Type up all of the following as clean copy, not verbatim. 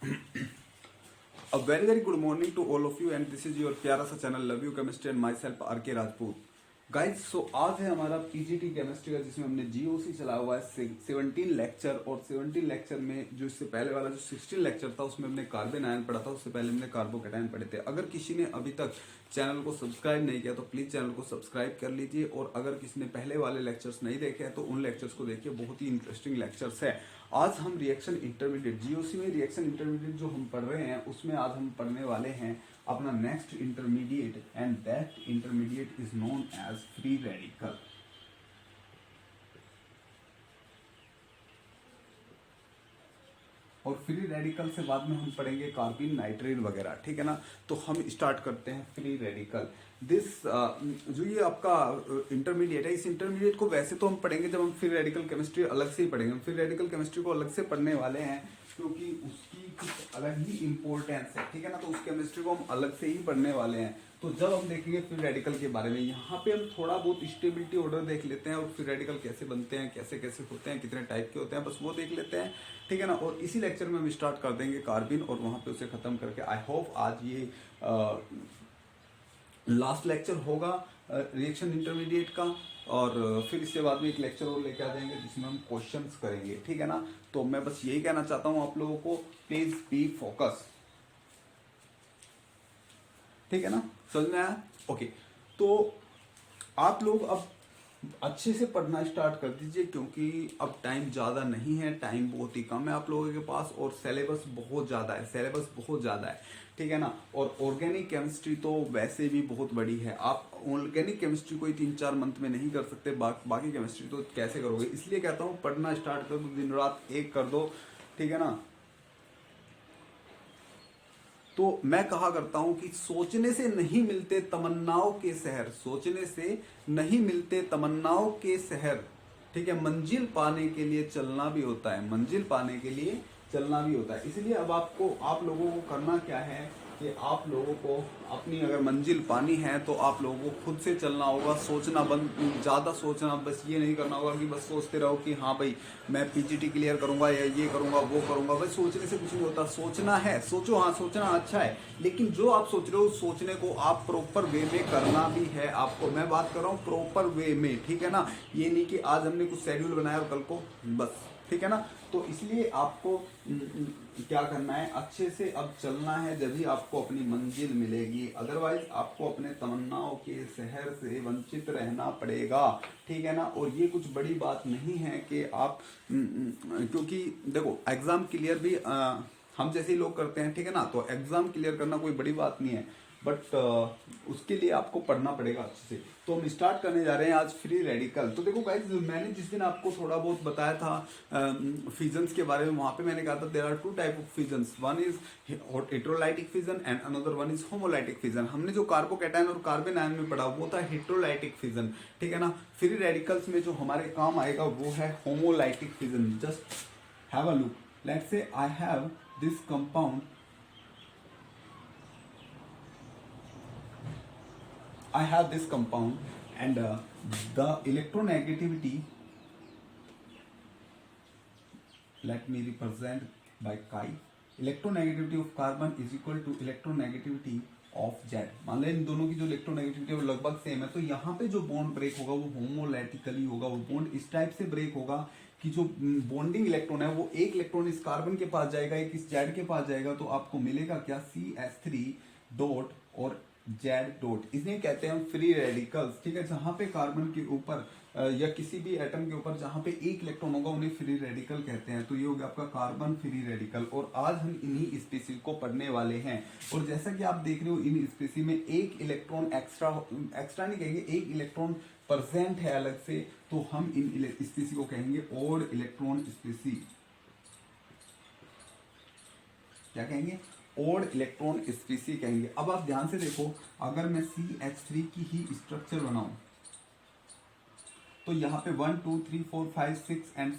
A very good morning to all of you and this is your प्यारा सा channel love you chemistry and myself R K Rajput. Guys so आज है हमारा PGT chemistry का जिसमें हमने GOC चला हुआ है 17 लेक्चर और 17 लेक्चर में जो इससे पहले वाला जो 16 लेक्चर था उसमें हमने कार्बन आयन पढ़ा था, उससे पहले हमने कार्बोकेटायन पढ़े थे। अगर किसी ने अभी तक चैनल को सब्सक्राइब नहीं किया तो प्लीज चैनल को सब्सक्राइब कर लीजिए और अगर किसी ने पहले वाले लेक्चर्स नहीं देखे हैं तो उन लेक्चर्स को देखिए, बहुत ही इंटरेस्टिंग लेक्चर्स है। आज हम रिएक्शन इंटरमीडिएट जीओसी में रिएक्शन इंटरमीडिएट जो हम पढ़ रहे हैं उसमें आज हम पढ़ने वाले हैं अपना next intermediate and that intermediate is known as free radical. और फ्री रेडिकल से बाद में हम पढ़ेंगे कार्बिन नाइट्रेट वगैरह, ठीक है ना। तो हम स्टार्ट करते हैं फ्री रेडिकल। दिस जो ये आपका इंटरमीडिएट है, इस इंटरमीडिएट को वैसे तो हम पढ़ेंगे जब हम फ्री रेडिकल केमिस्ट्री अलग से ही पढ़ेंगे। हम फ्री रेडिकल केमिस्ट्री को अलग से पढ़ने वाले हैं क्योंकि उसकी कुछ अलग ही इंपॉर्टेंस है, ठीक है ना। तो उस केमिस्ट्री को हम अलग से ही पढ़ने वाले हैं। तो जब हम देखेंगे फ्री रेडिकल के बारे में, यहाँ पे हम थोड़ा बहुत स्टेबिलिटी ऑर्डर देख लेते हैं और फ्री रेडिकल कैसे बनते हैं, कैसे कैसे होते हैं, कितने टाइप के होते हैं, बस वो देख लेते हैं, ठीक है ना। और इसी लेक्चर में हम स्टार्ट कर देंगे कार्बिन और वहां पे उसे खत्म करके आई होप आज ये लास्ट लेक्चर होगा रिएक्शन इंटरमीडिएट का। और फिर इसके बाद में एक लेक्चर और लेके आ जाएंगे जिसमें हम क्वेश्चंस करेंगे, ठीक है ना। तो मैं बस यही कहना चाहता हूं आप लोगों को, प्लीज बी फोकस, ठीक है ना, समझ में आया? ओके, तो आप लोग अब अच्छे से पढ़ना स्टार्ट कर दीजिए क्योंकि अब टाइम ज़्यादा नहीं है, टाइम बहुत ही कम है आप लोगों के पास और सिलेबस बहुत ज़्यादा है, सिलेबस बहुत ज़्यादा है, ठीक है ना। और ऑर्गेनिक केमिस्ट्री तो वैसे भी बहुत बड़ी है। आप ऑर्गेनिक केमिस्ट्री को ही 3-4 मंथ में नहीं कर सकते, बाकी केमिस्ट्री तो कैसे करोगे। इसलिए कहता हूँ पढ़ना स्टार्ट कर दो, दिन रात एक कर दो, ठीक है ना। तो मैं कहा करता हूं कि सोचने से नहीं मिलते तमन्नाओं के शहर, सोचने से नहीं मिलते तमन्नाओं के शहर, ठीक है। मंजिल पाने के लिए चलना भी होता है, मंजिल पाने के लिए चलना भी होता है। इसलिए अब आप लोगों को करना क्या है कि आप लोगों को अपनी अगर मंजिल पानी है तो आप लोगों को खुद से चलना होगा, सोचना बंद, ज़्यादा सोचना बस ये नहीं करना होगा कि बस सोचते रहो कि हाँ भाई मैं पीजीटी क्लियर करूंगा या ये करूंगा वो करूंगा। भाई सोचने से कुछ नहीं होता, सोचना है, सोचो, हाँ सोचना अच्छा है, लेकिन जो आप सोच रहे हो सोचने को आप प्रॉपर वे में करना भी है आपको। मैं बात कर रहा हूँ प्रॉपर वे में, ठीक है ना। ये नहीं कि आज हमने कुछ शेड्यूल बनाया और कल को बस, ठीक है ना। तो इसलिए आपको क्या करना है, अच्छे से अब चलना है, जब भी आपको अपनी मंजिल मिलेगी। अदरवाइज आपको अपने तमन्नाओं के शहर से वंचित रहना पड़ेगा, ठीक है ना। और ये कुछ बड़ी बात नहीं है कि आप क्योंकि देखो एग्जाम क्लियर भी हम जैसे ही लोग करते हैं, ठीक है ना। तो एग्जाम क्लियर करना कोई बड़ी बात नहीं है, बट उसके लिए आपको पढ़ना पड़ेगा अच्छे से। तो हम स्टार्ट करने जा रहे हैं आज फ्री रेडिकल। तो देखो गाइस, मैंने जिस दिन आपको थोड़ा बहुत बताया था फिजन्स के बारे में, वहां पे मैंने कहा था there are 2 type of fissions, one is heterolytic fission and another one is homolytic fission. हमने जो कार्बोकेटायन और कार्बन आयन में पढ़ा वो था हेट्रोलाइटिक फिजन, ठीक है ना। फ्री रेडिकल्स में जो हमारे काम आएगा वो है homolytic fission. Just have a look, let's say I have this compound, I have this compound and the electronegativity, let me represent by chi, electronegativity of carbon is equal to electronegativity of Z। मान लो इन दोनों की जो electronegativity है वो लगभग same है, तो यहाँ पे जो बॉन्ड ब्रेक होगा वो होमोलैटिकली होगा। वो बॉन्ड इस टाइप से ब्रेक होगा कि जो बॉन्डिंग इलेक्ट्रॉन है वो एक इलेक्ट्रॉन इस कार्बन के पास जाएगा, एक इस जेड के पास जाएगा, तो आपको मिलेगा क्या, CH3 डॉट और जेड डॉट। इन्हें कहते हैं फ्री रेडिकल्स, ठीक है। जहां पे कार्बन के ऊपर या किसी भी एटम के ऊपर जहां पे एक इलेक्ट्रॉन होगा उन्हें फ्री रेडिकल कहते हैं। तो ये हो गया आपका कार्बन फ्री रेडिकल। और आज हम इन्हीं स्पीसीज को पढ़ने वाले हैं। और जैसा कि आप देख रहे हो इन स्पीसीज में एक इलेक्ट्रॉन एक्स्ट्रा नहीं कहेंगे, एक इलेक्ट्रॉन प्रेजेंट है अलग से, तो हम इन स्पीसीज को कहेंगे ऑड इलेक्ट्रॉन स्पीसीज। क्या कहेंगे, ऑड इलेक्ट्रॉन स्पीसी कहेंगे। अब आप ध्यान से देखो, अगर मैं CH3 की ही स्ट्रक्चर बनाऊं तो यहाँ पे 1 2 3 4 5 6 एंड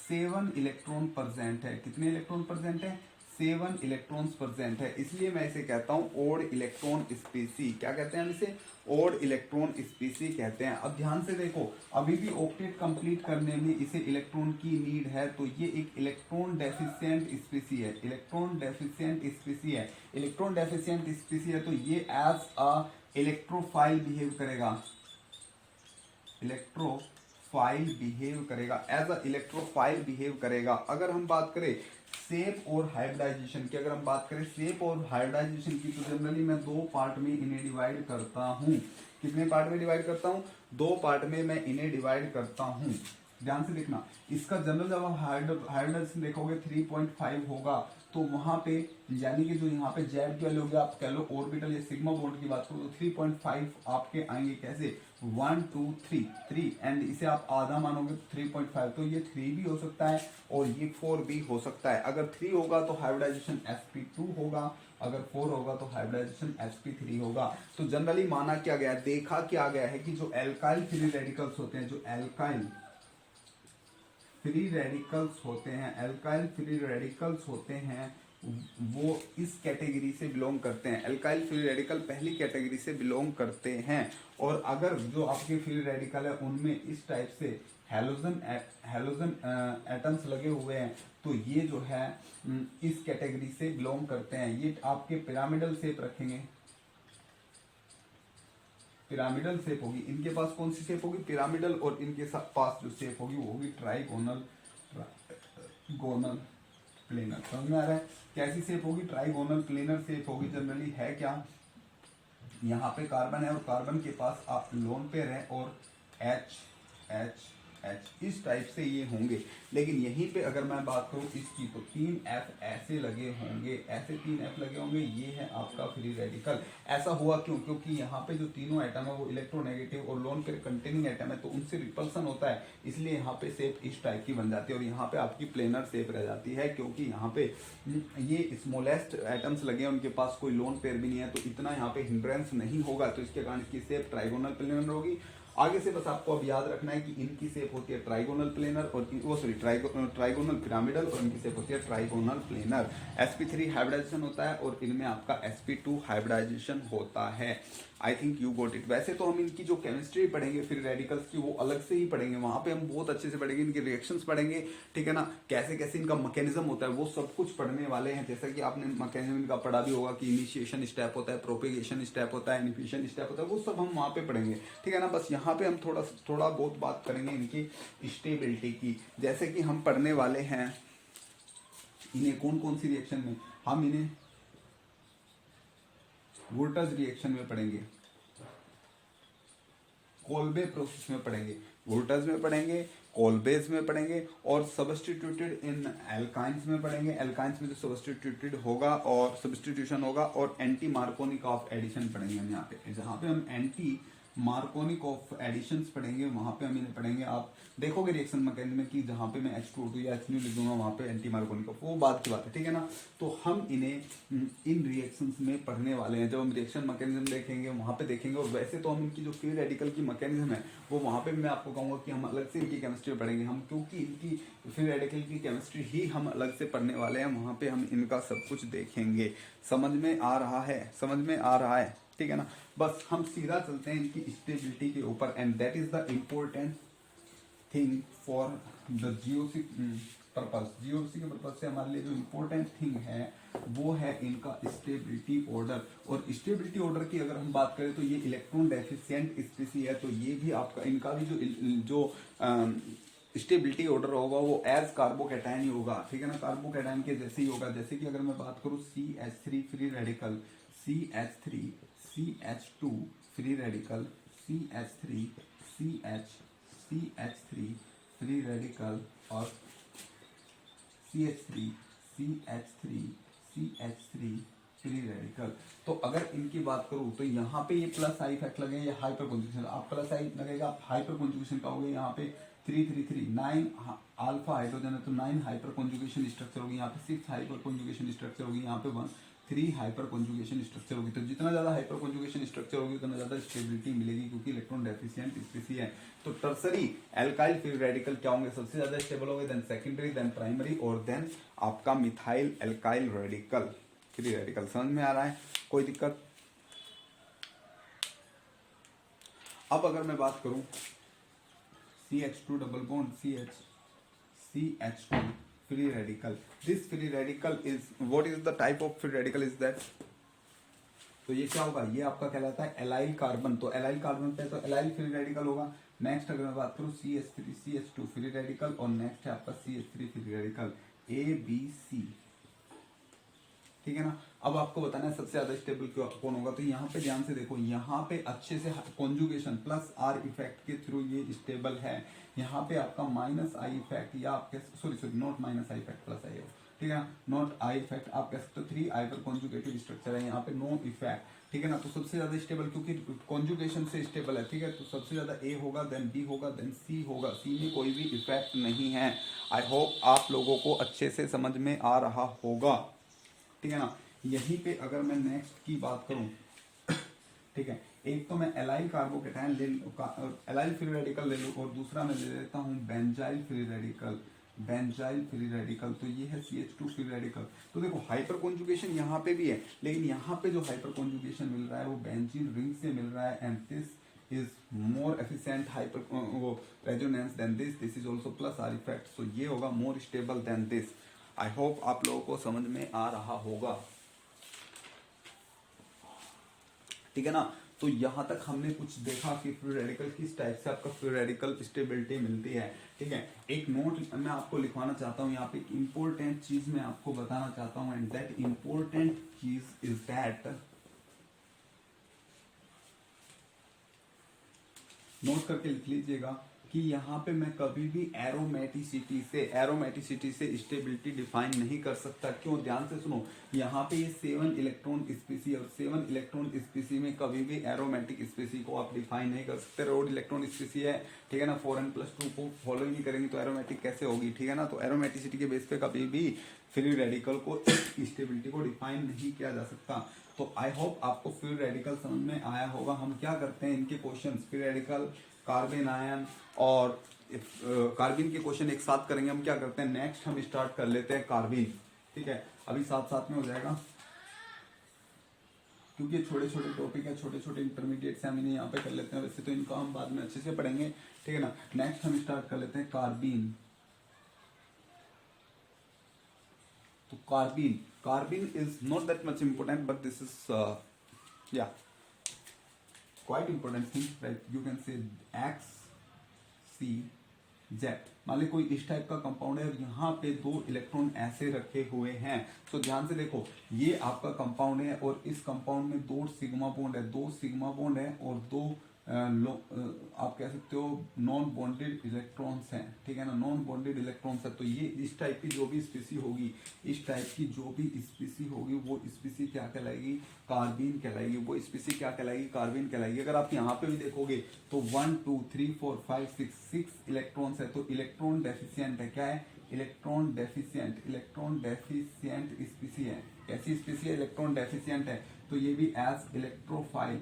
7 इलेक्ट्रॉन प्रेजेंट है। कितने इलेक्ट्रॉन प्रेजेंट है, 7 इलेक्ट्रॉन्स प्रेजेंट है, इसलिए मैं इसे कहता हूं ओड इलेक्ट्रॉन स्पीसी। क्या कहते हैं हम इसे? ओड इलेक्ट्रॉन स्पीसी कहते हैं। अब ध्यान से देखो, अभी भी ऑक्टेट कंप्लीट करने में इसे इलेक्ट्रॉन की नीड है, तो ये एक इलेक्ट्रॉन डेफिशिएंट स्पीसी है। इलेक्ट्रॉन डेफिशिएंट स्पीसी है। इलेक्ट्रॉन डेफिशिएंट स्पीसी है तो ये एज अ इलेक्ट्रोफाइल बिहेव करेगा। इलेक्ट्रोफाइल बिहेव करेगा, एज अ इलेक्ट्रोफाइल बिहेव करेगा। अगर हम बात करें शेप और हाइब्रिडाइजेशन की, अगर हम बात करें शेप और हाइब्रिडाइजेशन की, तो जनरली मैं दो पार्ट में इन्हें डिवाइड करता हूं। कितने पार्ट में डिवाइड करता हूं? दो पार्ट में मैं इन्हें डिवाइड करता हूं। ध्यान से देखना, इसका जनरल जब आप हाइब्रिडाइजेशन देखोगे 3.5 होगा, तो वहां पे यानी कि जो यहाँ पे जेड की वैल्यू होगी, आप कह लो ऑर्बिटल या सिग्मा बॉन्ड की बात करो, तो 3.5 आपके आएंगे। कैसे? 1 2 3 एंड इसे आप आधा मानोगे तो 3.5, तो ये 3 भी हो सकता है और ये 4 भी हो सकता है। अगर 3 होगा तो हाइब्रिडाइजेशन sp2 होगा, अगर 4 होगा तो हाइब्रिडाइजेशन sp3 होगा। तो जनरली माना क्या गया, देखा क्या गया है कि जो एल्काइल फ्री रेडिकल्स होते हैं, जो एल्काइल फ्री रेडिकल्स होते हैं, एल्काइल फ्री रेडिकल्स होते हैं, वो इस कैटेगरी से बिलोंग करते हैं। एल्काइल फ्री रेडिकल पहली कैटेगरी से बिलोंग करते हैं। और अगर जो आपके फ्री रेडिकल है उनमें इस टाइप से हेलोजन एटम्स लगे हुए हैं, तो ये जो है इस कैटेगरी से बिलोंग करते हैं। ये आपके पिरामिडल शेप रखेंगे, पिरामिडल शेप होगी। इनके पास कौन सी शेप होगी? पिरामिडल। और इनके पास जो शेप होगी वो होगी ट्राइगोनल प्लेनर। समझ में आ रहा है? कैसी शेप होगी? ट्राइगोनल प्लेनर शेप होगी। जनरली है क्या, यहाँ पे कार्बन है और कार्बन के पास आप लोन पेयर है और एच एच एच, इस टाइप से ये होंगे। लेकिन यहीं पे अगर मैं बात करूं इसकी, तो 3 F ऐसे लगे होंगे, ऐसे 3 F लगे होंगे। ये है आपका फ्री रेडिकल। ऐसा हुआ क्यों? क्योंकि यहाँ पे जो तीनों एटम है वो इलेक्ट्रोनेगेटिव और लोन पेयर कंटेनिंग एटम है, तो उनसे रिपल्सन होता है, इसलिए यहाँ पे शेप इस टाइप की बन जाती है। और यहाँ पे आपकी प्लेनर शेप रह जाती है, क्योंकि यहाँ पे ये स्मॉलेस्ट एटम्स लगे हैं, उनके पास कोई लोन पेयर भी नहीं है, तो इतना यहाँ पे हिंड्रेंस नहीं होगा, तो इसके कारण इसकी शेप ट्राइगोनल प्लेनर होगी। आगे से बस आपको अब याद रखना है कि इनकी शेप होती है ट्राइगोनल प्लेनर और वो सॉरी ट्राइगोनल पिरामिडल, और इनकी शेप होती है ट्राइगोनल प्लेनर। sp3 हाइब्रिडाइजेशन होता है और इनमें आपका sp2 हाइब्रिडाइजेशन होता है। I think you got it. वैसे तो हम इनकी जो केमिस्ट्री पढ़ेंगे फिर रेडिकल्स की, वो अलग से ही पढ़ेंगे, वहां पे हम बहुत अच्छे से पढ़ेंगे, इनके रिएक्शंस पढ़ेंगे, ठीक है ना, कैसे कैसे इनका मैकेनिज्म होता है, वो सब कुछ पढ़ने वाले हैं। जैसा कि आपने मैकेनिज्म इनका पढ़ा भी होगा कि इनिशिएशन स्टेप होता है, प्रोपेगेशन स्टेप होता है, इनिफिशन स्टेप होता है, वो सब हम वहां पे पढ़ेंगे, ठीक है ना। बस यहाँ पे हम थोड़ा बहुत बात करेंगे इनकी स्टेबिलिटी की। जैसे कि हम पढ़ने वाले हैं इन्हें कौन कौन सी रिएक्शन में, हम इन्हें वोल्टेज रिएक्शन में पढ़ेंगे, कोल्बे प्रोसेस में पढ़ेंगे, वोल्टेज में पढ़ेंगे, कोल्बेज में पढ़ेंगे, और सब्स्टिट्यूटेड इन एल्काइंस में पढ़ेंगे। एल्काइंस में जो सब्स्टिट्यूटेड होगा और सब्स्टिट्यूशन होगा, और एंटी मार्कोनिक ऑफ एडिशन पढ़ेंगे हम यहाँ पे। जहाँ पे हम एंटी मार्कोनिक ऑफ एडिशंस पढ़ेंगे वहां पे हम इन्हें पढ़ेंगे। आप देखोगे रिएक्शन मैकेनिज्म में कि जहां पे मैं H2O2 या H लिख दूंगा वहां पे एंटी मार्कोनिक ऑफ, वो बात की बात है, ठीक है ना। तो हम इन्हें इन रिएक्शंस में पढ़ने वाले हैं। जब हम रिएक्शन मैकेनिज्म देखेंगे वहां पे देखेंगे, और वैसे तो हम इनकी जो फ्री रेडिकल की मैकेनिज्म है वो वहां पे मैं आपको कहूंगा कि हम अलग से इनकी केमिस्ट्री पढ़ेंगे हम, क्योंकि इनकी फ्री रेडिकल की केमिस्ट्री ही हम अलग से पढ़ने वाले हैं। वहां पे हम इनका सब कुछ देखेंगे। समझ में आ रहा है? समझ में आ रहा है, ठीक है ना। बस हम सीधा चलते हैं इनकी स्टेबिलिटी के ऊपर, and that is the important thing for the GOC purpose. GOC के पर्पज से हमारे लिए जो इम्पोर्टेंट थिंग है वो है इनका स्टेबिलिटी ऑर्डर। और स्टेबिलिटी ऑर्डर की अगर हम बात करें तो ये इलेक्ट्रॉन डेफिशिएंट स्पीसी है, तो ये भी आपका इनका भी जो स्टेबिलिटी ऑर्डर होगा वो एज कार्बोकैटायन ही होगा, ठीक है ना, कार्बोकैटायन के जैसे ही होगा। जैसे कि अगर मैं बात करूं CH3 free radical, CH3 CH2 free radical, CH3 CH3 free radical, और CH3 फ्री रेडिकल। तो अगर इनकी बात करूं तो यहाँ पे ये प्लस आई इफेक्ट लगेगा, ये हाइपर कॉन्जुगेशन, आप प्लस आई लगेगा, आप हाइपर कॉन्जुगेशन पाओगे। यहाँ पे 3 9 अल्फा हाइड्रोजन है तो 9 हाइपर कॉन्जुगेशन स्ट्रक्चर होगी, यहाँ पे 6 हाइपर कॉन्जुगेशन स्ट्रक्चर होगी, यहाँ पे 1 3 हाइपर कॉन्जुगेशन स्ट्रक्चर होगी। तो जितना ज्यादा हाइपर कॉन्जुगेशन स्ट्रक्चर होगी उतना ज्यादा स्टेबिलिटी मिलेगी, क्योंकि इलेक्ट्रॉन डेफिशिएंट स्पीसीज है। तो टर्सरी एल्काइल फ्री रेडिकल क्या होंगे, सबसे ज्यादा स्टेबल होंगे, देन सेकेंडरी, देन प्राइमरी, और देन आपका methyl alkyl radical free radical. समझ में आ रहा है, कोई दिक्कत? अब अगर मैं बात करूं CH2 double bond CH2 free radical, this free radical is, what is the type of free radical is that? तो ये क्या होगा, ये आपका कहलाता है एलाइल कार्बन। तो एलाइल कार्बन पे तो एलाइल फ्री रेडिकल होगा। नेक्स्ट अगर मैं बात करूं CH3 CH2 फ्री रेडिकल, और नेक्स्ट है आपका CH3 फ्री रेडिकल ABC, ठीक है ना। अब आपको बताना है सबसे ज्यादा स्टेबल कौन होगा। तो यहाँ पे ध्यान से देखो, यहाँ पे अच्छे से कॉन्जुगेशन प्लस आर इफेक्ट के थ्रू ये स्टेबल है। यहाँ पे आपका माइनस आई इफेक्ट, या आप sorry not minus I effect plus I हो, ठीक है ना, नॉट आई इफेक्ट, आप कह सकते हो 3 हाइपर कॉन्जुगेटिव स्ट्रक्चर है, यहाँ पे नो इफेक्ट, ठीक है ना। तो सबसे ज्यादा स्टेबल क्योंकि कॉन्जुगेशन से स्टेबल है, ठीक है। तो सबसे ज्यादा ए होगा, देन बी होगा, देन सी होगा। सी में कोई भी इफेक्ट नहीं है। आई होप आप लोगों को अच्छे से समझ में आ रहा होगा, ठीक है ना। यहीं पे अगर मैं नेक्स्ट की बात करूं, ठीक है, एक तो मैं एलाइल कार्बोकेटायन ले एलाइल फ्री रेडिकल ले लूं, और दूसरा मैं ले लेता हूं benzyl free radical, benzyl free radical. तो ये है CH2 फ्री रेडिकल। तो देखो हाइपर कॉन्जुगेशन यहाँ पे भी है, लेकिन यहाँ पे जो हाइपर कॉन्जुगेशन मिल रहा है वो बेंजीन रिंग से मिल रहा है, and this is more efficient hyper वो resonance than this is also plus R effect. So ये होगा more stable than this. I hope आप लोगों को समझ में आ रहा होगा, ठीक है ना। तो यहां तक हमने कुछ देखा कि फ्री रेडिकल किस टाइप से आपका फ्री रेडिकल स्टेबिलिटी मिलती है, ठीक है। एक नोट मैं आपको लिखवाना चाहता हूं, यहाँ पे एक इंपॉर्टेंट चीज मैं आपको बताना चाहता हूं, एंड दैट इंपॉर्टेंट चीज इज दैट, नोट करके लिख लीजिएगा कि यहाँ पे मैं कभी भी एरोमेटिसिटी से स्टेबिलिटी डिफाइन नहीं कर सकता। क्यों, ध्यान से सुनो, यहाँ पे ये 7 इलेक्ट्रॉन स्पीसी, और 7 इलेक्ट्रॉन स्पीसी में कभी भी एरोमेटिक स्पीसी को आप डिफाइन नहीं कर सकते। रोड इलेक्ट्रॉन स्पीसी है, ठीक है ना, 4n+2 को फॉलो ही नहीं करेंगे तो एरोमेटिक कैसे होगी, ठीक है ना। तो एरोमेटिसिटी के बेस पे कभी भी फ्री रेडिकल को स्टेबिलिटी को डिफाइन नहीं किया जा सकता। तो आई होप आपको फ्री रेडिकल समझ में आया होगा। हम क्या करते हैं, इनके question free radical, carbon ion और कार्बिन के क्वेश्चन एक साथ करेंगे। हम क्या करते हैं, नेक्स्ट हम स्टार्ट कर लेते हैं कार्बिन, ठीक है, अभी साथ साथ में हो जाएगा, क्योंकि छोटे छोटे टॉपिक है, छोटे छोटे इंटरमीडिएट से हम इन्हें यहाँ पे कर लेते हैं। वैसे तो इनको हम बाद में अच्छे से पढ़ेंगे, ठीक है ना। नेक्स्ट हम स्टार्ट कर लेते हैं कार्बिन। तो carbene is not that much important, but this is या quite important thing, right? You can say XCZ। मान ली कोई इस टाइप का कंपाउंड है और यहाँ पे 2 इलेक्ट्रॉन ऐसे रखे हुए हैं। तो ध्यान से देखो, ये आपका कंपाउंड है और इस कंपाउंड में 2 सिग्मा बॉन्ड है, 2 सिग्मा बॉन्ड है, और 2 आप कह सकते हो नॉन बॉन्डेड इलेक्ट्रॉन्स हैं, ठीक है ना, नॉन बॉन्डेड इलेक्ट्रॉन्स है। तो ये इस टाइप की जो भी स्पीसी होगी, इस टाइप की जो भी स्पीसी होगी, वो स्पीसी क्या कहलाएगी, कार्बिन कहलाएगी। वो स्पीसी क्या कहलाएगी, कार्बिन कहलाएगी। अगर आप यहाँ पे भी देखोगे तो 1 2 3 4 5 6 इलेक्ट्रॉन्स है। तो इलेक्ट्रॉन डेफिशिएंट है, क्या है, इलेक्ट्रॉन डेफिशिएंट स्पीसी है। कैसी स्पीसी है, इलेक्ट्रॉन डेफिशिएंट है। तो ये भी एज इलेक्ट्रोफाइल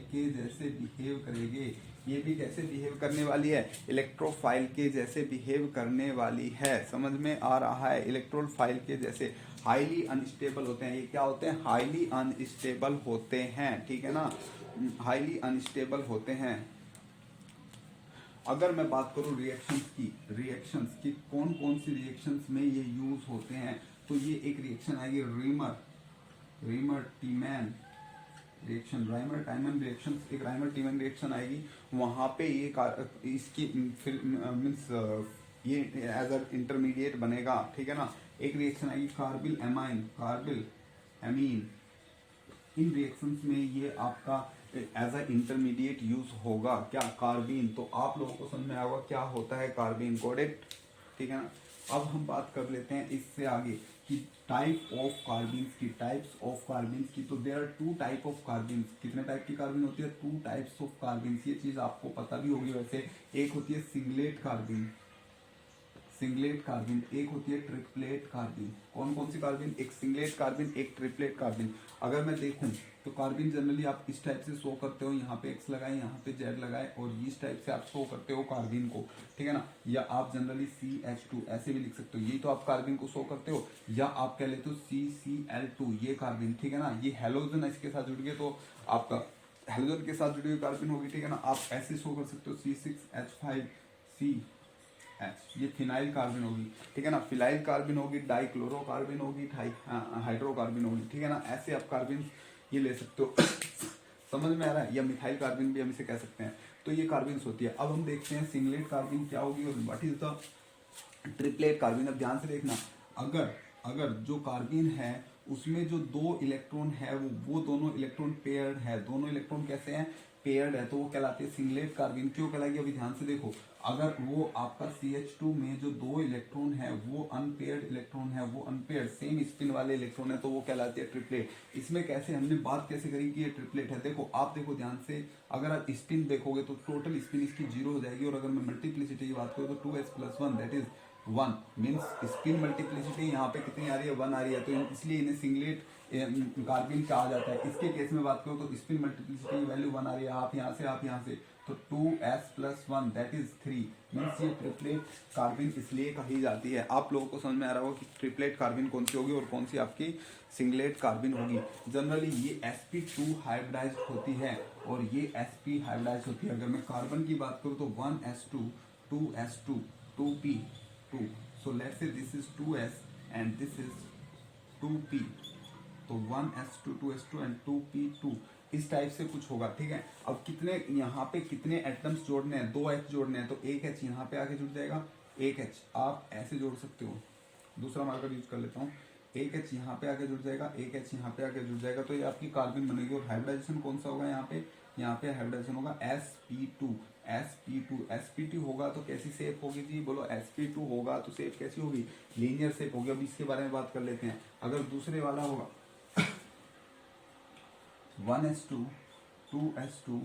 के जैसे बिहेव करेंगे। ये भी कैसे बिहेव करने वाली है, इलेक्ट्रोफाइल के जैसे बिहेव करने वाली है। समझ में आ रहा है, इलेक्ट्रोफाइल के जैसे हाईली अनस्टेबल होते हैं। ये क्या होते हैं, हाईली अनस्टेबल होते हैं, ठीक है ना, हाईली अनस्टेबल होते हैं। अगर मैं बात करूं रिएक्शंस की कौन कौन सी रिएक्शंस में ये यूज होते हैं, तो ये एक रिएक्शन आएगी राइमर टीमैन रिएक्शन, एक राइमर टीमैन रिएक्शन आएगी। वहां पे ये इसकी मीन्स ये एज अ इंटरमीडिएट बनेगा, ठीक है ना। एक रिएक्शन आएगी कार्बिल एमीन। इन रिएक्शंस में ये आपका एज अ इंटरमीडिएट यूज होगा, क्या, कार्बिन। तो आप लोगों को समझ में आएगा क्या होता है कार्बिन, गॉट इट, ठीक है ना। अब हम बात कर लेते हैं इससे आगे कि टाइप्स ऑफ कार्बिन्स की। तो देयर आर 2 टाइप ऑफ कार्बिन्स। कितने टाइप की कार्बिन होती है, 2 टाइप्स ऑफ कार्बिन्स। ये चीज आपको पता भी होगी वैसे। एक होती है सिंगलेट सिंगलेट कार्बिन, एक होती है ट्रिपलेट कार्बिन। कौन कौन सी कार्बिन? एक सिंगलेट कार्बिन, एक ट्रिपलेट कार्बिन। अगर मैं देखूं तो कार्बिन जनरली आप इस टाइप से शो करते हो, यहाँ पे एक्स लगाए, यहाँ पे जेड लगाए, और इस टाइप से आप शो करते हो कार्बिन को, ठीक है ना। या आप जनरली CH2 ऐसे भी लिख सकते हो, यही तो आप कार्बिन को शो करते हो। या आप कह लेते हो CCl2, ये कार्बिन, ठीक है ना। ये हेलोजन इसके साथ जुड़ गए तो आपका हेलोजन के साथ जुड़ी हुई कार्बिन होगी, ठीक है ना। आप ऐसे शो कर सकते हो C6H5CH, ये फिनाइल कार्बिन होगी, ठीक है ना। फिनाइल कार्बिन होगी, डाइक्लोरोकार्बिन होगी, हाइड्रोकार्बिन होगी, ठीक है ना। ऐसे आप कार्बिन ये ले सकते हो। समझ में आ रहा है? या मिथाइल कार्बिन भी हम इसे कह सकते हैं। तो ये कार्बिन होती है। अब हम देखते हैं सिंगलेट कार्बिन क्या होगी और व्हाट इज द ट्रिपलेट कार्बिन। अब ध्यान से देखना, अगर अगर जो कार्बिन है उसमें जो दो इलेक्ट्रॉन है वो दोनों इलेक्ट्रॉन पेयर्ड है, दोनों इलेक्ट्रॉन कैसे हैं? पेयर्ड है, तो वो कहलाती है सिंगलेट कार्बिन। क्यों कहलाएगी? अभी ध्यान से देखो, अगर वो आपका CH2 में जो दो इलेक्ट्रॉन है वो अनपेयर्ड इलेक्ट्रॉन है, वो अनपेयर्ड सेम स्पिन वाले इलेक्ट्रॉन है, तो वो कहलाती है ट्रिपलेट। इसमें कैसे हमने बात कैसे करी कि ये ट्रिपलेट है? देखो आप देखो ध्यान से, अगर आप स्पिन देखोगे तो टोटल स्पिन इसकी 0 हो जाएगी, और अगर मैं मल्टीप्लिसिटी की बात करूँ तो 2s+1 that is 1 means spin multiplicity यहाँ पे कितनी आ रही है? 1 आ रही है। तो इसलिए इन्हें सिंगलेट कार्बिन कहा जाता है। इसके केस में बात करो तो स्पिन मल्टीप्लिसिटी की वैल्यू 1 आ रही है, आप यहाँ से आप यहाँ से, तो 2s+1 दैट इज 3 मीन्स ये ट्रिपलेट कार्बिन इसलिए कही जाती है। आप लोगों को समझ में आ रहा होगा कि ट्रिपलेट कार्बिन कौन सी होगी और कौन सी आपकी सिंगलेट कार्बिन होगी। जनरली ये sp2 हाइब्रिडाइज होती है और ये sp हाइब्रिडाइज होती है। अगर मैं कार्बन की बात करूँ तो 1s2 2s2 2p2, so let's say this is 2s and this is 2p, तो 1s2 2s2 and 2p2 इस टाइप से कुछ होगा, ठीक है। अब कितने यहाँ पे कितने एटम्स जोड़ने हैं? 2h जोड़ने हैं, तो एक h यहाँ पे आके जुड़ जाएगा, एक h आप ऐसे जोड़ सकते हो। दूसरा मार्कर यूज कर लेता हूँ, एक h यहाँ पे आके जुड़ जाएगा, एक h यहाँ पे आके जुड़ जाएगा, तो ये आपकी कार्बन बनेगी। और हाइब्रिडाइजेशन कौन सा होगा? यहाँ पे हाइब्रिडाइजेशन होगा sp2 होगा तो कैसी शेप होगी जी? बोलो sp2 होगा तो शेप कैसी होगी? लीनियर शेप होगी। अब इसके बारे में बात कर लेते हैं। अगर दूसरे वाला होगा 1s2 2s2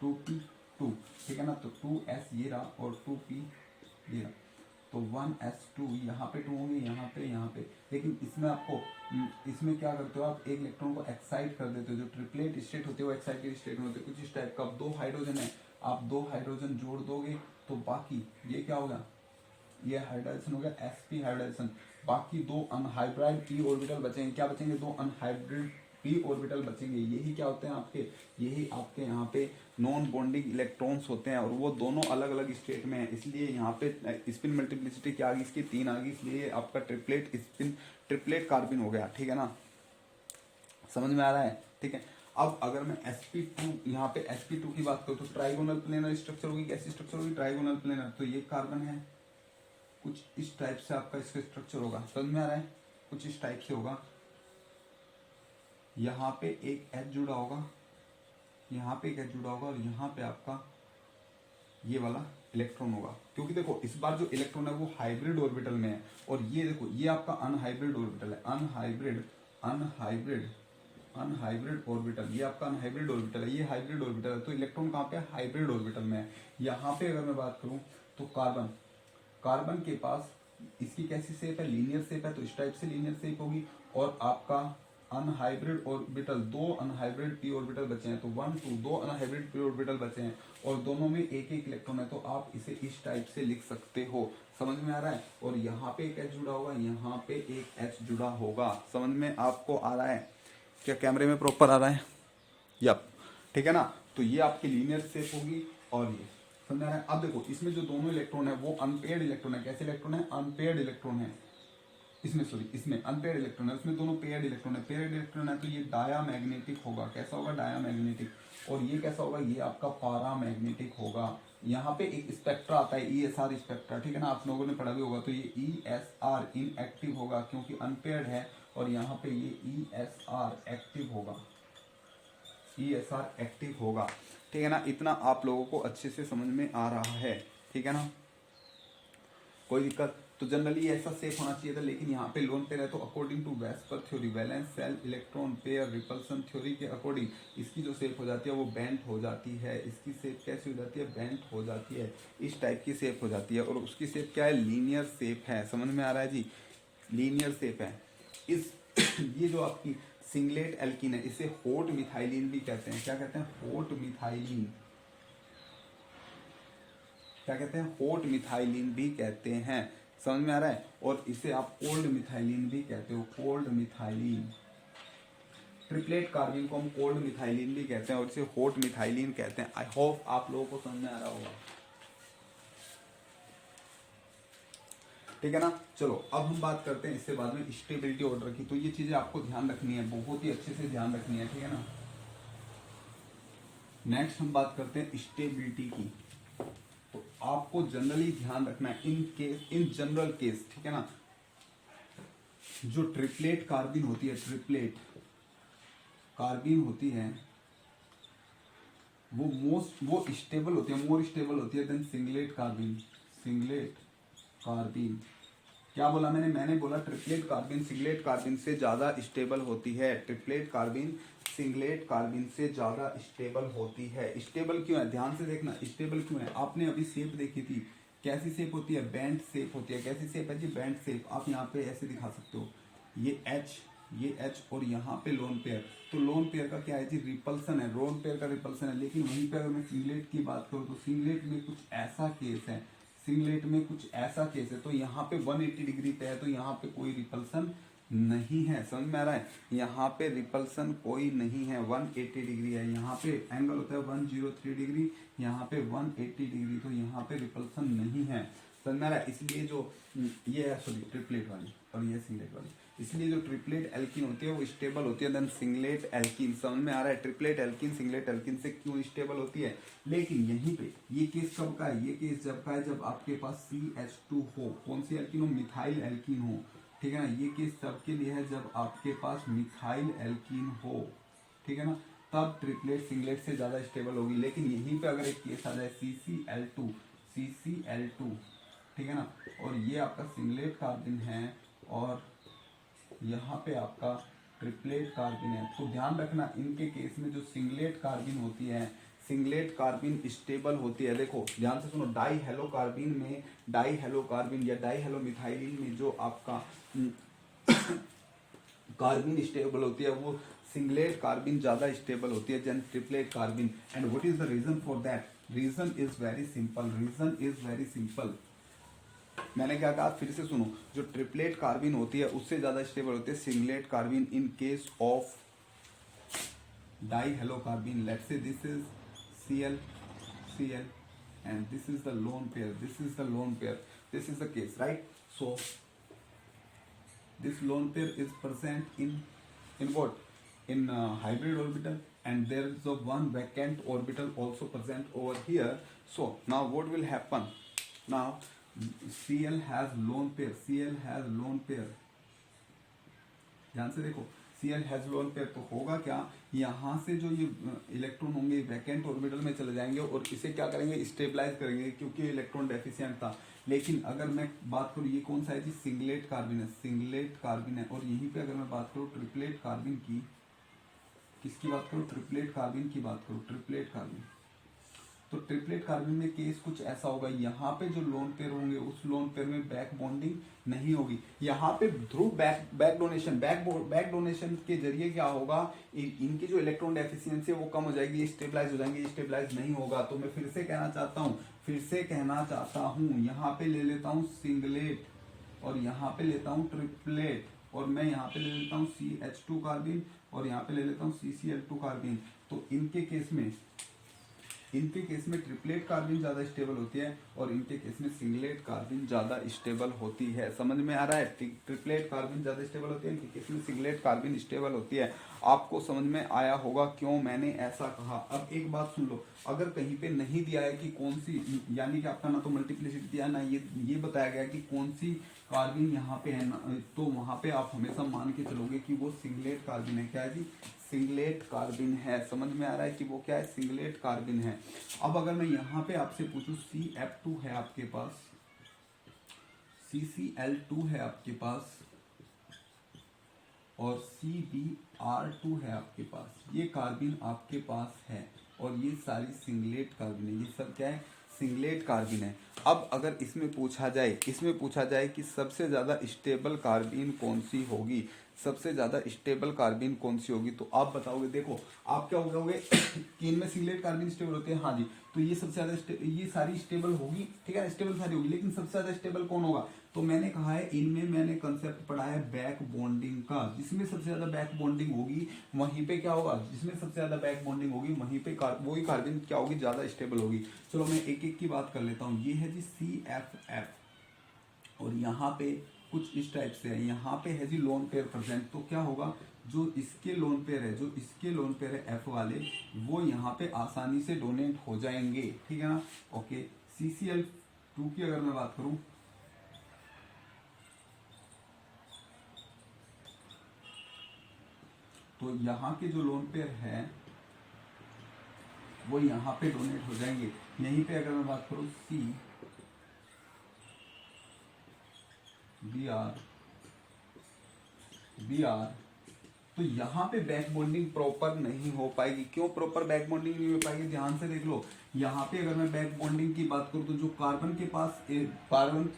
2p2, ठीक है ना, तो 2s ये रहा और 2p ये रहा, तो 1s2 यहाँ पे 2 होंगे, यहाँ पे। लेकिन इसमें आपको इसमें क्या करते हो आप? एक इलेक्ट्रॉन को एक्साइट कर देते हो। जो ट्रिपलेट स्टेट होते हो एक्साइटेड स्टेट में होते हैं कुछ इस टाइप का। अब 2 हाइड्रोजन है, आप 2 हाइड्रोजन जोड़ दोगे तो बाकी ये क्या होगा? ये हाइब्रिडाइजेशन हो गया, sp हाइब्रिडाइजेशन। बाकी 2 अनहाइब्रिड p ऑर्बिटल बचेंगे। क्या बचेंगे? 2 अनहाइब्रिड p ऑर्बिटल बचेंगे। यही क्या होते हैं आपके? यही आपके यहाँ पे नॉन बॉन्डिंग इलेक्ट्रॉन्स होते हैं, और वो दोनों अलग अलग स्टेट में है। इसलिए यहाँ पे स्पिन मल्टीप्लिसिटी क्या आ गई? इसकी 3 आ गई, इसलिए आपका ट्रिपलेट कार्बिन हो गया, ठीक है ना। समझ में आ रहा है? ठीक है। अब अगर मैं sp2 यहाँ पे sp2 की बात करूँ तो ट्राइगोनल प्लेनर स्ट्रक्चर होगी। कैसी स्ट्रक्चर होगी? Trigonal planar. तो ये कार्बन है, कुछ इस टाइप से आपका इसका स्ट्रक्चर होगा। समझ में आ रहा है? कुछ इस टाइप से होगा। यहाँ पे एक H जुड़ा होगा, यहाँ पे एक H जुड़ा होगा, और यहाँ पे आपका ये वाला इलेक्ट्रॉन होगा। क्योंकि देखो इस बार जो इलेक्ट्रॉन है वो हाइब्रिड ऑर्बिटल में है, और ये देखो ये आपका अनहाइब्रिड ऑर्बिटल है। अनहाइब्रिड ऑर्बिटल, ये आपका अनहाइब्रिड ऑर्बिटल है, ये हाइब्रिड ऑर्बिटल है। तो इलेक्ट्रॉन कहाँ पे? हाइब्रिड ऑर्बिटल में है। यहाँ पे अगर मैं बात करूँ तो कार्बन के पास इसकी कैसी शेप है? लीनियर शेप है, तो इस टाइप से लीनियर शेप होगी। और आपका unhybrid orbital, 2 unhybrid p orbital बचे हैं, तो 1 2 2 अनहाइब्रिड p ऑर्बिटल बचे हैं, और दोनों में एक एक इलेक्ट्रॉन है, तो आप इसे इस टाइप से लिख सकते हो। समझ में आ रहा है? और यहाँ पे एक H जुड़ा होगा, यहाँ पे एक H जुड़ा होगा। समझ में आपको आ रहा है? क्या कैमरे में प्रॉपर आ रहा है? यप, ठीक है ना। तो ये आपकी लीनियर शेप होगी, और ये समझ में आ रहा है? अब देखो इसमें जो दोनों इलेक्ट्रॉन है वो अनपेयर्ड इलेक्ट्रॉन है। कैसे इलेक्ट्रॉन है? अनपेयर्ड इलेक्ट्रॉन है। इसमें अनपेयर्ड इलेक्ट्रॉन है, उसमें दोनों पेयर्ड इलेक्ट्रॉन है। पेयर्ड इलेक्ट्रॉन है तो ये डायामैग्नेटिक होगा। कैसा होगा? डायामैग्नेटिक। और ये कैसा होगा? ये आपका पारामैग्नेटिक होगा। यहाँ पे एक स्पेक्ट्रा आता है, ESR स्पेक्ट्रा, ठीक है ना, आप लोगों ने पढ़ा भी होगा। तो ये ESR इनएक्टिव होगा क्योंकि अनपेयर्ड है, और यहाँ पे ये ESR एक्टिव होगा। ESR एक्टिव होगा, ठीक है ना। इतना आप लोगों को अच्छे से समझ में आ रहा है, ठीक है ना, कोई दिक्कत? तो जनरली ऐसा शेप होना चाहिए था, लेकिन यहाँ पे लोन पेयर है तो according to VSEPR theory, valence shell electron pair repulsion theory के अकॉर्डिंग इसकी जो शेप हो जाती है वो बेंट हो जाती है। इसकी शेप कैसी हो जाती है? बेंट हो जाती है, इस टाइप की शेप हो जाती है। और उसकी शेप क्या है? लीनियर शेप है। समझ में आ रहा है जी? लीनियर शेप है। इस ये जो आपकी सिंगलेट एल्कीन है इसे हॉट मिथाइलिन भी कहते हैं। क्या कहते हैं? Hot methylene. क्या कहते हैं? हॉट मिथाइलिन भी कहते हैं। समझ में आ रहा है? और इसे आप कोल्ड मिथाइलिन भी कहते हो, कोल्ड मिथाइलिन। ट्रिपलेट कार्बिन को हम कोल्ड मिथाइलिन भी कहते हैं और इसे हॉट मिथाइलिन कहते हैं। आई होप आप लोगों को समझ में आ रहा होगा। ठीक है ना? चलो अब हम बात करते हैं इससे बाद में स्टेबिलिटी ऑर्डर की। तो ये चीजें आपको ध्यान रखनी है, बहुत ही अच्छे से ध्यान रखनी है। ठीक है ना? नेक्स्ट हम बात करते हैं स्टेबिलिटी की। तो आपको जनरली ध्यान रखना है इन जनरल केस, ठीक है ना, जो ट्रिपलेट कार्बिन होती है, ट्रिपलेट कार्बिन होती है वो स्टेबल होती है, मोर स्टेबल होती है देन सिंगलेट कार्बिन। सिंगलेट कार्बिन क्या बोला मैंने बोला ट्रिपलेट कार्बिन सिंगलेट कार्बिन से ज्यादा स्टेबल होती है। ट्रिपलेट कार्बिन सिंगलेट कार्बिन से ज्यादा स्टेबल होती है। स्टेबल क्यों है? ध्यान से देखना, स्टेबल क्यों है? आपने अभी शेप देखी थी, कैसी शेप होती है? बैंड शेप होती है। कैसी शेप है जी? Band shape. आप यहाँ पे ऐसे दिखा सकते हो, ये एच और यहाँ पे लोन पेयर। तो लोन पेयर का क्या है जी? रिपल्सन है। लोन पेयर का रिपल्सन है। लेकिन वहीं पे अगर मैं सिंगलेट की बात करूँ तो सिंगलेट में कुछ ऐसा केस है, सिंगलेट में कुछ ऐसा केस है। तो यहाँ पे 180 डिग्री पे है, तो यहाँ पे कोई रिपल्सन नहीं है। समझ में आ रहा है? यहाँ पे रिपल्सन कोई नहीं है, 180 डिग्री है। यहाँ पे एंगल होता है 103 डिग्री, यहाँ पे 180 डिग्री, तो यहाँ पे रिपल्सन नहीं है। समझ में आ रहा है? इसलिए जो ये है, सॉरी, ट्रिपलेट वाली और ये सिंगलेट वाली, इसलिए जो ट्रिपलेट एल्कीन होती है वो स्टेबल होती है देन सिंगलेट एल्कीन। समझ में आ रहा है? ट्रिपलेट एल्कीन सिंगलेट एल्कीन से क्यों स्टेबल होती है। लेकिन यहीं पे ये केस कब का है? ये केस जब का है जब आपके पास CH2 हो। कौन सी एल्कीन हो? मिथाइल एल्कीन हो। ठीक है ना? ये केस तब के लिए है जब आपके पास मिथाइल एल्कीन हो। ठीक है ना? तब ट्रिपलेट सिंगलेट से ज्यादा स्टेबल होगी। लेकिन यहीं पे अगर एक केस आ जाए CCl2, ठीक है ना, और ये आपका सिंगलेट कार्बिन है और यहाँ पे आपका ट्रिपलेट कार्बिन है, तो ध्यान रखना इनके केस में जो सिंगलेट कार्बिन होती है, सिंगलेट कार्बिन स्टेबल होती है। देखो ध्यान से सुनो, डाई हेलो कार्बिन में, डाई हेलो कार्बिन या डाई हेलो मिथाइलिन में जो आपका कार्बिन स्टेबल होती है वो सिंगलेट कार्बिन ज्यादा स्टेबल होती है than triplet carbene. And what is the reason for that? Reason is very simple. मैंने क्या कहा? फिर से सुनो, जो ट्रिपलेट कार्बिन होती है उससे ज्यादा स्टेबल होती है singlet कार्बिन in case of die hello कार्बिन। Let's say this is Cl and this is the lone pair, this is the case, right? So this lone pair is present in what? In hybrid orbital, and there is a one vacant orbital also present over here. So now what will happen? Now Cl has lone pair, ध्यान से देखो, Cl has lone pair, तो होगा क्या? यहाँ से जो ये इलेक्ट्रॉन होंगे वैकेंट ऑर्बिटल में चले जाएंगे और इसे क्या करेंगे? स्टेबलाइज करेंगे, क्योंकि इलेक्ट्रॉन डेफिशिएंट था। लेकिन अगर मैं बात करूँ, ये कौन सा है जी? सिंगलेट कार्बिन है। और यहीं पे अगर मैं बात करूँ ट्रिपलेट कार्बिन की, किसकी बात करूँ? ट्रिपलेट कार्बिन की बात करूँ, ट्रिपलेट कार्बिन। तो ट्रिपलेट कार्बिन में केस कुछ ऐसा होगा, यहाँ पे जो लोन पेयर होंगे उस लोन पेयर में बैक बॉन्डिंग नहीं होगी। यहाँ पे थ्रू बैक डोनेशन के जरिए क्या होगा? इनकी जो इलेक्ट्रॉन डेफिशिएंसी है वो कम हो जाएगी, स्टेबलाइज हो जाएंगे। स्टेबलाइज नहीं होगा तो मैं फिर से कहना चाहता हूँ, यहाँ पे ले लेता हूँ सिंगलेट और यहाँ पे लेता हूँ ट्रिपलेट, और मैं यहाँ पे ले लेता हूँ CH2 कार्बिन और यहाँ पे ले लेता हूँ CCl2 कार्बिन। तो इनके केस में ट्रिपलेट कार्बिन ज्यादा स्टेबल होती है और इनके केस में सिंगलेट कार्बिन ज्यादा स्टेबल होती है। समझ में आ रहा है? ट्रिपलेट कार्बिन ज्यादा स्टेबल होती है, इनके केस में सिंगलेट कार्बिन स्टेबल होती है। आपको समझ में आया होगा क्यों मैंने ऐसा कहा। अब एक बात सुन लो, अगर कहीं पे नहीं दिया है कि कौन सी, यानी कि आपका ना तो मल्टीप्लिसिटी दिया ना ये बताया गया कि कौन सी कार्बिन यहाँ पे है ना, तो वहां पे आप हमेशा मान के चलोगे कि वो सिंगलेट कार्बिन है। क्या है जी? सिंगलेट कार्बिन है। समझ में आ रहा है कि वो क्या है? सिंगलेट कार्बिन है। अब अगर मैं यहाँ पे आपसे पूछूं CF2 है आपके पास, CCl2 है आपके पास और CbR2 है आपके पास, ये कार्बिन आपके पास है और ये सारी सिंगलेट कार्बिन है। ये सब क्या है? सिंगलेट कार्बिन है। अब अगर इसमें पूछा जाए कि सबसे ज़्यादा स्टेबल कार्बिन कौन सी होगी, सबसे ज़्यादा स्टेबल कार्बिन कौन सी होगी, तो आप बताओगे। देखो आप क्या कहोगे कि इनमें सिंगलेट कार्बिन स्टेबल होते हैं, हाँ जी, तो ये सबसे ज़्यादा ये सारी स्टेबल होगी, ठीक है, स्टेबल सारी होगी, लेकिन सबसे ज़्यादा स्टेबल कौन होगा? तो मैंने कहा है इनमें मैंने कंसेप्ट पढ़ा है बैक बॉन्डिंग का, जिसमें सबसे ज्यादा बैक बॉन्डिंग होगी वहीं पे क्या होगा, जिसमें सबसे ज्यादा बैक बॉन्डिंग होगी वहीं पे वही कार्बन क्या होगी, ज्यादा स्टेबल होगी। चलो मैं एक एक की बात कर लेता हूँ। ये है जी CFF और यहाँ पे कुछ इस टाइप से है, यहाँ पे है जी लोन पेयर प्रेजेंट, तो क्या होगा, जो इसके लोन पेयर है F वाले, वो यहाँ पे आसानी से डोनेट हो जाएंगे, ठीक है ना। ओके, CCl2 की अगर मैं बात करूं, तो यहाँ के जो लोन पेयर है वो यहाँ पे डोनेट हो जाएंगे। यहीं पे अगर मैं बात करूँ CBr, तो यहाँ पे बैक बॉन्डिंग प्रॉपर नहीं हो पाएगी। क्यों प्रॉपर बैक बॉन्डिंग नहीं हो पाएगी? ध्यान से देख लो, यहाँ पे अगर मैं बैक बॉन्डिंग की बात करूँ तो जो कार्बन के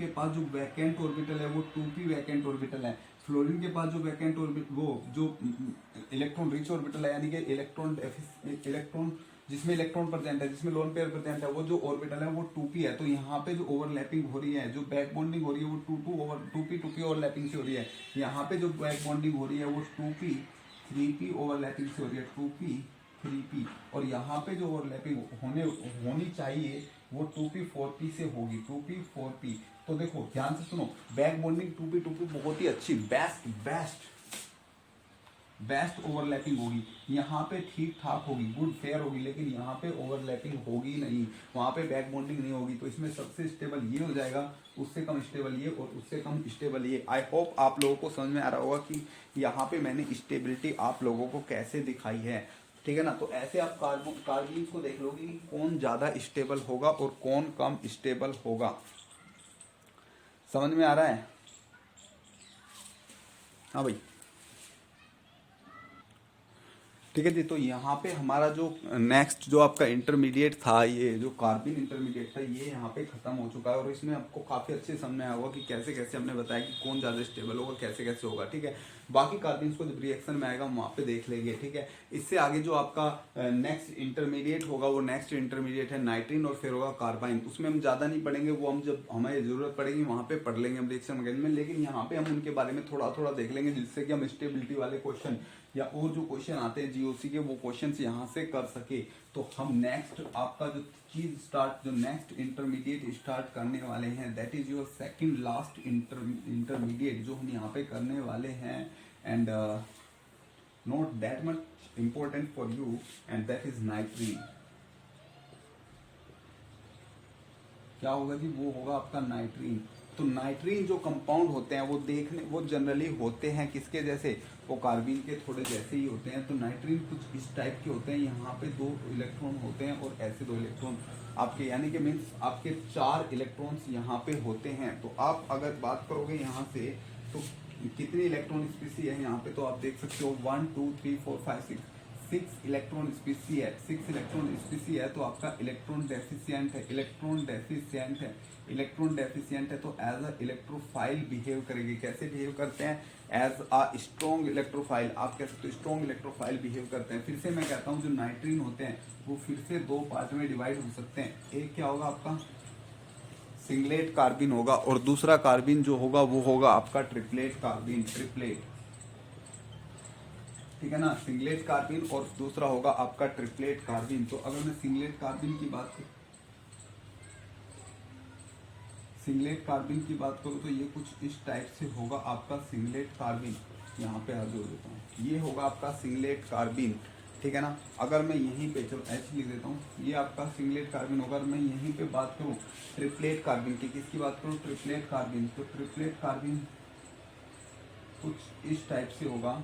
पास जो वैकेंट ऑर्बिटल है वो 2p वैकेंट ऑर्बिटल है। फ्लोरीन के पास जो वैकेंट ऑर्बिटल, वो जो इलेक्ट्रॉन रिच ऑर्बिटल है, यानी कि इलेक्ट्रॉन जिसमें इलेक्ट्रॉन प्रेजेंट है, जिसमें लोन पेयर प्रेजेंट है, वो जो ऑर्बिटल है वो 2p है। तो यहाँ पे जो ओवरलैपिंग हो रही है, जो बैक बॉन्डिंग हो रही है, वो 2p ओवरलैपिंग से हो रही है। यहाँ पे जो बैक बॉन्डिंग हो रही है वो 2p 3p ओवरलैपिंग से हो रही है, 2p 3p। और यहाँ पे जो ओवरलैपिंग होनी चाहिए वो 2p 4p से होगी, 2p 4p। तो देखो ध्यान से सुनो, बैक बॉन्डिंग 2p बहुत ही अच्छी, बेस्ट ओवरलैपिंग होगी। यहाँ पे ठीक ठाक होगी, गुड फेयर होगी, लेकिन यहाँ पे ओवरलैपिंग होगी नहीं, वहाँ पे बैक बॉन्डिंग नहीं होगी। तो इसमें सबसे स्टेबल ये हो जाएगा, उससे कम स्टेबल ये और उससे कम स्टेबल ये। आई होप आप लोगों को समझ में आ रहा होगा कि यहाँ पे मैंने स्टेबिलिटी आप लोगों को कैसे दिखाई है, ठीक है ना। तो ऐसे आप कार्बन को देख लोगे कि कौन ज़्यादा स्टेबल होगा और कौन कम स्टेबल होगा। समझ में आ रहा है? हाँ भाई, ठीक है जी। तो यहाँ पे हमारा जो नेक्स्ट जो आपका इंटरमीडिएट था, ये जो कार्बिन इंटरमीडिएट था, ये यहाँ पे खत्म हो चुका है और इसमें आपको काफ़ी अच्छे समझ में आया होगा कि कैसे कैसे हमने बताया कि कौन ज़्यादा स्टेबल होगा, कैसे कैसे होगा, ठीक है। बाकी कार्बिन को जब रिएक्शन में आएगा हम वहाँ पे देख लेंगे, ठीक है। इससे आगे जो आपका नेक्स्ट इंटरमीडिएट होगा, वो नेक्स्ट इंटरमीडिएट है नाइट्रीन और फिर होगा कार्बाइन। उसमें हम ज़्यादा नहीं पढ़ेंगे, वो हम जब हमें ज़रूरत पड़ेगी वहाँ पे पढ़ लेंगे हम रिएक्शन मैकेनिज्म में। लेकिन यहाँ पे हम उनके बारे में थोड़ा थोड़ा देख लेंगे, जिससे कि हम स्टेबिलिटी वाले क्वेश्चन या और जो क्वेश्चन आते हैं जीओसी के, वो क्वेश्चंस यहाँ से कर सके। तो हम नेक्स्ट आपका जो चीज जो नेक्स्ट इंटरमीडिएट स्टार्ट करने वाले हैं, that is your second last intermediate जो हम यहाँ पे करने वाले हैं। And not that much important for you, and that is नाइट्रीन। क्या होगा जी? वो होगा आपका नाइट्रीन। तो नाइट्रीन जो कंपाउंड होते हैं वो जनरली होते हैं किसके जैसे? वो कार्बिन के थोड़े जैसे ही होते हैं। तो नाइट्रीन कुछ इस टाइप के होते हैं, यहाँ पे 2 इलेक्ट्रॉन होते हैं और ऐसे 2 इलेक्ट्रॉन आपके, यानी कि मीन्स आपके 4 इलेक्ट्रॉन्स यहाँ पे होते हैं। तो आप अगर बात करोगे यहाँ से तो कितनी इलेक्ट्रॉन स्पीसी है यहाँ पे, तो आप देख सकते हो 1 2 3 4 5 6 इलेक्ट्रॉन स्पीसी है। 6 इलेक्ट्रॉन स्पीसी है तो आपका इलेक्ट्रॉन डेफिशिएंट है तो एज अ इलेक्ट्रोफाइल बिहेव करेंगे। कैसे बिहेव करते हैं? As a strong electrophile. आप कह सकते हो स्ट्रॉन्ग इलेक्ट्रोफाइल बिहेव करते हैं। फिर से मैं कहता हूँ जो नाइट्रीन होते हैं वो फिर से 2 पार्ट में डिवाइड हो सकते हैं। एक क्या होगा आपका सिंगलेट कार्बिन होगा और दूसरा कार्बिन जो होगा वो होगा आपका ट्रिपलेट कार्बिन, ठीक है ना। सिंगलेट कार्बिन और दूसरा होगा आपका ट्रिपलेट कार्बिन। तो अगर मैं सिंगलेट कार्बिन की बात करूं तो ये कुछ इस टाइप से होगा आपका सिंगलेट कार्बिन। यहाँ पे हाथ जोड़ देता हूँ, ये होगा आपका सिंगलेट कार्बिन, ठीक है ना। अगर मैं यहीं पे चलो एच लिख देता हूँ, ये आपका सिंगलेट कार्बिन होगा। अगर मैं यहीं पे बात करूँ ट्रिपलेट कार्बिन की, किसकी बात करूँ? ट्रिपलेट कार्बिन। तो ट्रिपलेट कार्बिन कुछ इस टाइप से होगा,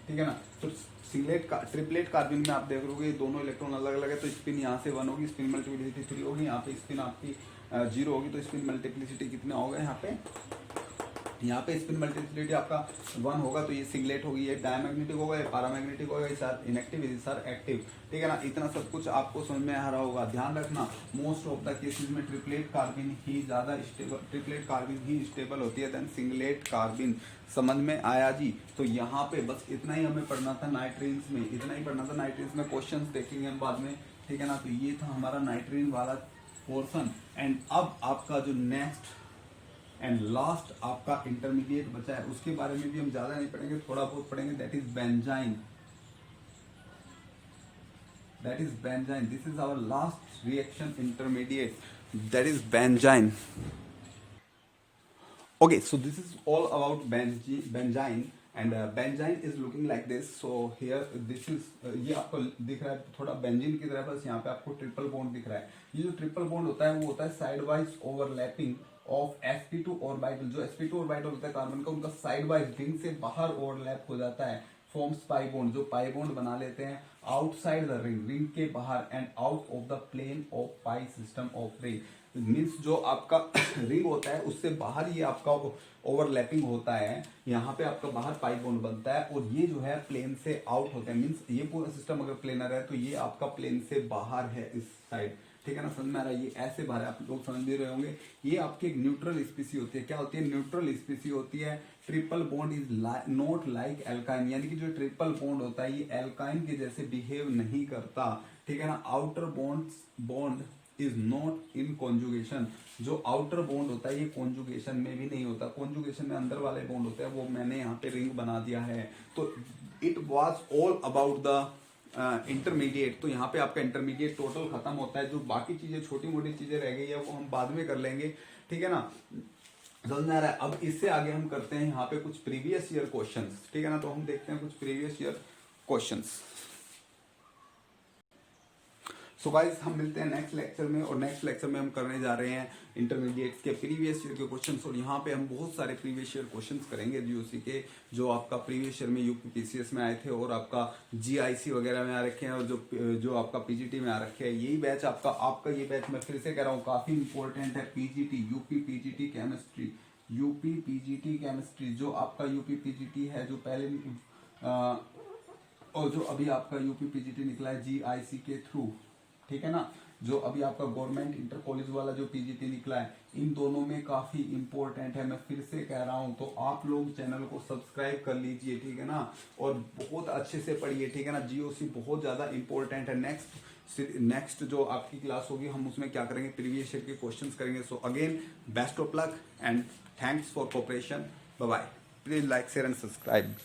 ठीक है ना। तो सिंगलेट का ट्रिपलेट कार्बिन में आप देख रहे दोनों इलेक्ट्रॉन अलग अलग है, तो स्पिन यहाँ से 1 होगी, स्पिन मल्टीप्लिसिटी 3 होगी, यहाँ पे स्पिन आपकी 0 होगी, तो स्पिन मल्टीप्लिसिटी कितना होगा यहाँ पे स्पिन मल्टीप्लिसिटी आपका 1 होगा, तो ये सिंगलेट होगी, ये डायमैग्नेटिक होगा, ये पैरामैग्नेटिक होगा, ये सर इनएक्टिव, ये सर एक्टिव, ठीक है ना। इतना सब कुछ आपको समझ में आ रहा होगा। ध्यान रखना मोस्ट ऑफ द केसेस में ट्रिपलेट कार्बिन ही ज़्यादा स्टेबल, ट्रिपलेट कार्बिन ही स्टेबल होती है देन सिंगलेट कार्बिन। समझ में आया जी। तो यहाँ पे बस इतना ही हमें पढ़ना था नाइट्रीन्स में, इतना ही पढ़ना था नाइट्रीन्स में। क्वेश्चन देखेंगे हम बाद में, ठीक है ना। तो ये था हमारा नाइट्रीन वाला पोर्सन। एंड अब आपका जो नेक्स्ट एंड लास्ट आपका इंटरमीडिएट बचा है, उसके बारे में भी हम ज्यादा नहीं पढ़ेंगे, थोड़ा बहुत पढ़ेंगे। That is benzyne, that is benzyne, this is our last reaction intermediate, that is benzyne. Okay, so this is all about benzene and benzene is looking like this. So here this is ये आपको दिख रहा है थोड़ा benzene की तरह, बस यहाँ पे आपको ट्रिपल बॉन्ड दिख रहा है। ये जो ट्रिपल बॉन्ड होता है वो होता है side wise overlapping of sp2 orbital. जो sp2 ऑर्बिटल होता है कार्बन का, उनका साइड वाइज रिंग से बाहर ओवरलैप हो जाता है, फॉर्म्स पाई बॉन्ड, जो पाई बॉन्ड बना लेते हैं आउटसाइड द रिंग, रिंग के बाहर, and out of the plane of pi system of ring. Means जो आपका रिंग होता है उससे बाहर ये आपका ओवरलैपिंग होता है, यहाँ पे आपका बाहर पाई बॉन्ड बनता है, और ये जो है प्लेन से आउट होता है। मीन्स ये पूरा सिस्टम अगर प्लेनर है तो ये आपका प्लेन से बाहर है इस साइड, ठीक है ना। समझ में आ रहा है, ये ऐसे बाहर है, आप लोग समझ भी रहे होंगे। ये आपकी एक न्यूट्रल स्पीसी होती है। क्या होती है? न्यूट्रल स्पीसी होती है। Triple bond is not like alkyne, यानी कि जो ट्रिपल बॉन्ड होता है ये एल्काइन के जैसे बिहेव नहीं करता, ठीक है ना। Outer bond is not in conjugation, जो आउटर बॉन्ड होता है ये कॉन्जुगेशन में भी नहीं होता। कॉन्जुगेशन में अंदर वाले बॉन्ड होते हैं, वो मैंने यहाँ पे रिंग बना दिया है। तो it was all about the intermediate. तो यहाँ पे आपका इंटरमीडिएट टोटल खत्म होता है। जो बाकी चीजें छोटी मोटी चीजें रह गई है वो हम बाद में कर लेंगे, ठीक है ना। समझ में आ रहा है। अब इससे आगे हम करते हैं यहाँ पे कुछ प्रीवियस ईयर क्वेश्चंस, ठीक है ना। तो हम देखते हैं कुछ previous year questions. So guys हम मिलते हैं नेक्स्ट लेक्चर में, और नेक्स्ट लेक्चर में हम करने जा रहे हैं इंटरमीडिएट के प्रीवियस ईयर के क्वेश्चंस। और यहाँ पे हम बहुत सारे प्रीवियस ईयर क्वेश्चंस करेंगे जीओसी के, जो आपका प्रीवियस ईयर में यूपीपीसीएस में आए थे और आपका जीआईसी वगैरह में आ रखे हैं, और जो आपका पीजीटी में आ रखे हैं। यही बैच आपका ये बैच मैं फिर से कह रहा हूँ काफी इंपॉर्टेंट है। PGT, UP PGT chemistry, UP PGT chemistry, जो आपका यूपी पीजीटी है, जो पहले और जो अभी आपका यूपी पीजीटी निकला है जीआईसी के थ्रू, ठीक है ना। जो अभी आपका गवर्नमेंट इंटर कॉलेज वाला जो पीजीटी निकला है, इन दोनों में काफी इंपॉर्टेंट है। मैं फिर से कह रहा हूं, तो आप लोग चैनल को सब्सक्राइब कर लीजिए, ठीक है ना, और बहुत अच्छे से पढ़िए, ठीक है ना। जीओसी बहुत ज्यादा इंपॉर्टेंट है। नेक्स्ट जो आपकी क्लास होगी हम उसमें क्या करेंगे, प्रीवियस ईयर के क्वेश्चंस करेंगे। So again best of luck and thanks for cooperation. Bye bye. Please like share and subscribe.